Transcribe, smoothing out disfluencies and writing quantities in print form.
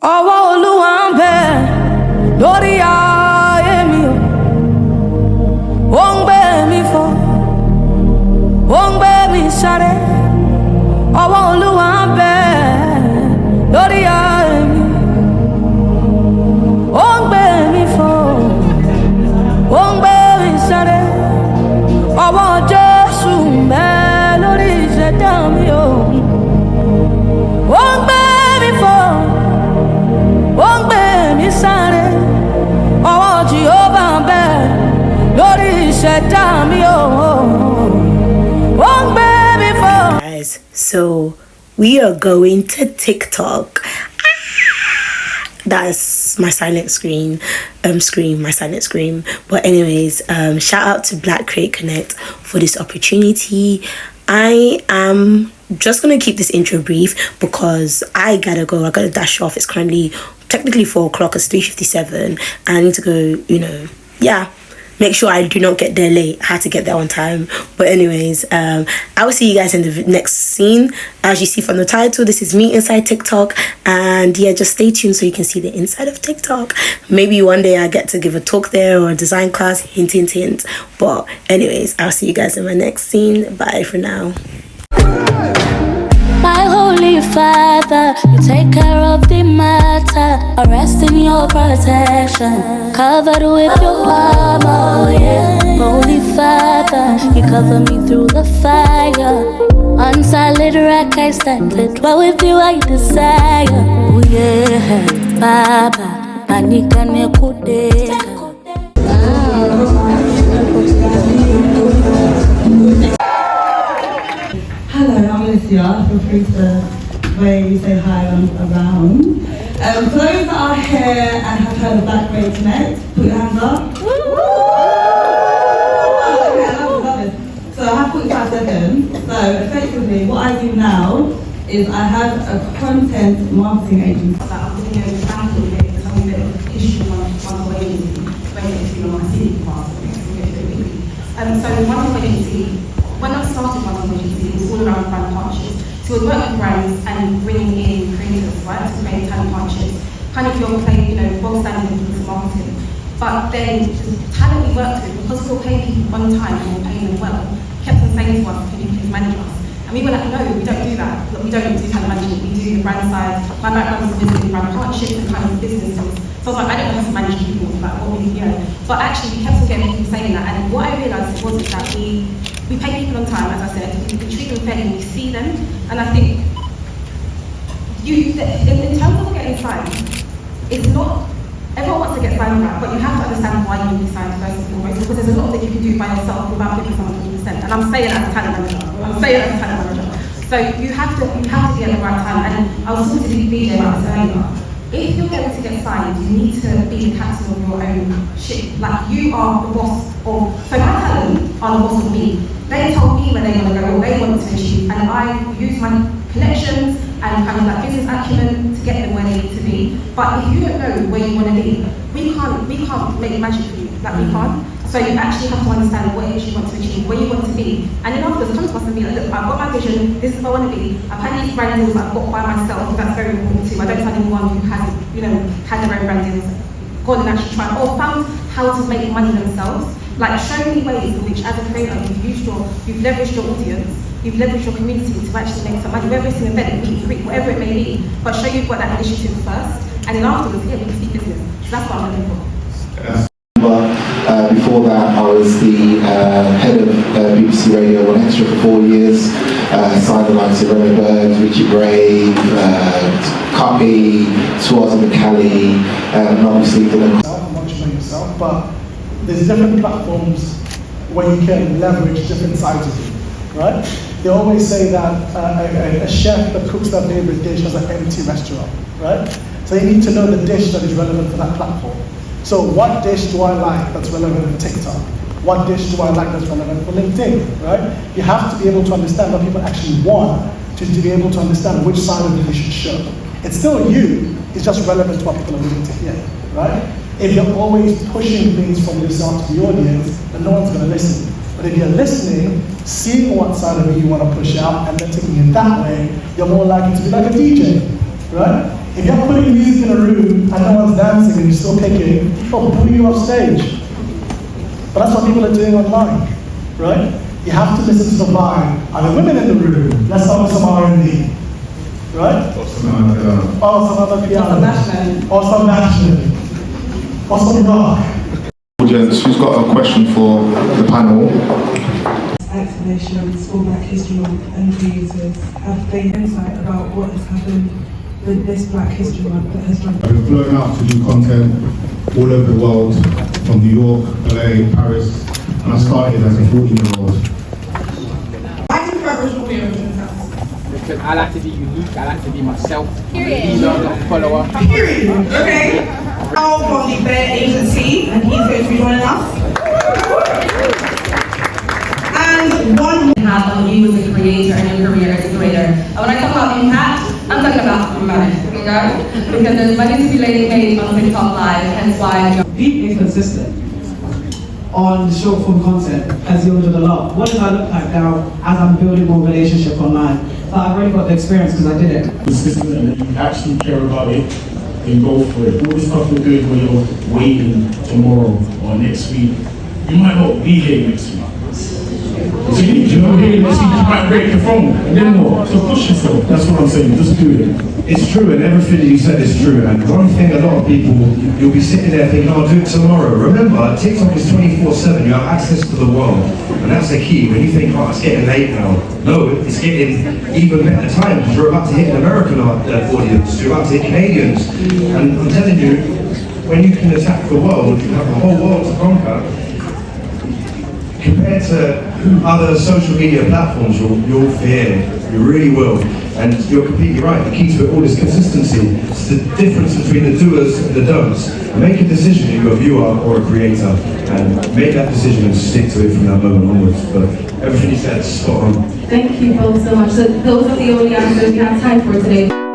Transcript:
Ọwọ́ Olúwa ń bẹ lórí ayé mi o. Ó ń gbé mi fò, ó ń gbé mi sáré. Ọwọ́ Olúwa ń bẹ lórí ayé mi. Ó ń gbé mi fò, ó ń gbé mi sáré. Ọwọ́ Jésù ń bẹ lórí ìṣẹ̀dá mi o. Ó ń gbé mi fò, ó ń gbé mi sáré. Ọwọ́ Jèhófà ń bẹ lórí ìṣẹ̀dá mi o. Ó ń gbé mi fò. Guys, so we are going to TikTok. That's my silent scream, my silent scream. But anyways, shout out to Black Create Connect for this opportunity. I am just gonna keep this intro brief because I gotta go. I gotta dash off. It's currently technically 4 o'clock. It's 3:57. I need to go. Yeah. Make sure I do not get there late. I had to get there on time. But anyways, I will see you guys in the next scene. As you see from the title, this is me inside TikTok. And yeah, just stay tuned so you can see the inside of TikTok. Maybe one day I get to give a talk there or a design class. Hint, hint, hint. But anyways, I'll see you guys in my next scene. Bye for now. My Holy Father, you take care of the matter. I rest in your protection, covered with your armor, yeah. Holy Father, you cover me through the fire. On solid rock I stand, dwell with you I desire. Oh yeah, Baba, Anika Nekudeka. Hello, I'm Alicia. Feel free to wave, say hi when I'm around. For those that are here and have heard of Black Create Connect, put your hands up. Okay, I love it. So I have 45 seconds. So effectively, what I do now is I have a content marketing agency. I'm putting over example here because I'm a bit of history on one agency, when it's been on my CV part. So one agency. When I started my agency, it was all around brand partnerships. So we work with brands and bringing in creators, right, to create talent partnerships. Kind of your play, gold standard influencer marketing. But then the talent we worked with, because we were paying people one time and we were paying them well, kept on saying to us, can you please manage us? And we were like, no, we don't do that. Look, we don't do talent management, we do the brand side. My background is business brand partnerships and kind of businesses. So I was like, I don't know how to manage people, like what we, But actually we kept on getting people saying that. And what I realised was that we pay people on time, as I said, we treat them fairly, we see them, and I think in terms of getting signed, it's not, everyone wants to get signed right, but you have to understand why you need to be signed first and foremost, because there's a lot that you can do by yourself without giving someone 20%, and I'm saying as a talent manager, So you have to be at the right time, and I was talking to BJ about this earlier. If you're going to get signed, you need to be the captain of your own ship. Like, you are the boss of, so my talent are the boss of me. They told me where they want to go, what they want to achieve, and I use my connections and kind of like business acumen to get them where they need to be. But if you don't know where you want to be, we can't make magic for you, like we can't. So you actually have to understand what it is you want to achieve, where you want to be. And then afterwards, come to us and be like, look, I've got my vision, this is where I want to be. I've had these brand deals I've got by myself, that's very important too. I don't find anyone who hasn't, had their own brand deals, gone and actually tried, or found how to make money themselves. Like, show me ways in which, as a creator, you've leveraged your audience, you've leveraged your community to actually make some money, whether it's an event, meet and greet, whatever it may be. But show you've got that initiative first, and then afterwards, we can speak business. So that's what I'm looking for. Before that, I was the head of BBC Radio 1 Extra for 4 years. Signed the likes of Remy Bergs, Richie Brave, Cuppy, Swazi McCallie, and obviously I'm not sure yourself, but there's different platforms where you can leverage different sides of you, right? They always say that a chef that cooks their favorite dish has an empty restaurant, right? So you need to know the dish that is relevant for that platform. So what dish do I like that's relevant for TikTok? What dish do I like that's relevant for LinkedIn, right? You have to be able to understand what people actually want to be able to understand which side of it they should show. It's still you, it's just relevant to what people are willing to hear, right? If you're always pushing things from yourself to the audience, then no one's gonna listen. But if you're listening, seeing what side of it you want to push out, and then taking it that way, you're more likely to be like a DJ, right? If you're putting music in a room and no one's dancing and you're still picking, oh, put you off stage. But that's what people are doing online, right? You have to listen to the vibe. Are there women in the room? Let's start with some R&B, right? Or some other piano. Or some Nashville. Or some rock. Audience, who's got a question for the panel? Activations for Black History Month and creators have gained insight about what has happened with this Black History Month that has done. I've been flown out to do content all over the world, from New York, LA, Paris, and I started as a 14-year-old. Why do you prefer original in house? Because I like to be unique, I like to be myself. He's not a follower. Period. Okay. Al from the Bear Agency, and he's going to be joining us. And one Have when you as a creator and your career as a creator. And when I talk about impact, I'm talking about money, okay? Because there's money to be made on TikTok Live, hence why being inconsistent on short form content has yielded a lot. What does that look like now as I'm building more relationship online? So I've already got the experience because I did it. Consistent and you actually care about it, then go for it. All this stuff you're doing where you're waiting tomorrow or next week, you might not be here next week. So you know, here next week you might break the phone and then what? So push yourself. That's what I'm saying, just do it. It's true, and everything you said is true. And one thing a lot of people, you'll be sitting there thinking, oh, I'll do it tomorrow. Remember, TikTok is 24/7. You have access to the world. And that's the key. When you think, oh, it's getting late now. No, it's getting even better time because you're about to hit an American audience. You're about to hit Canadians. And I'm telling you, when you can attack the world, you have the whole world to conquer. Compared to other social media platforms, you'll fear. You really will. And you're completely right. The key to it all is consistency. It's the difference between the doers and the don'ts. Make a decision if you're a viewer or a creator, and make that decision and stick to it from that moment onwards. But everything you said is spot on. Thank you both so much. So those are the only answers we have time for today.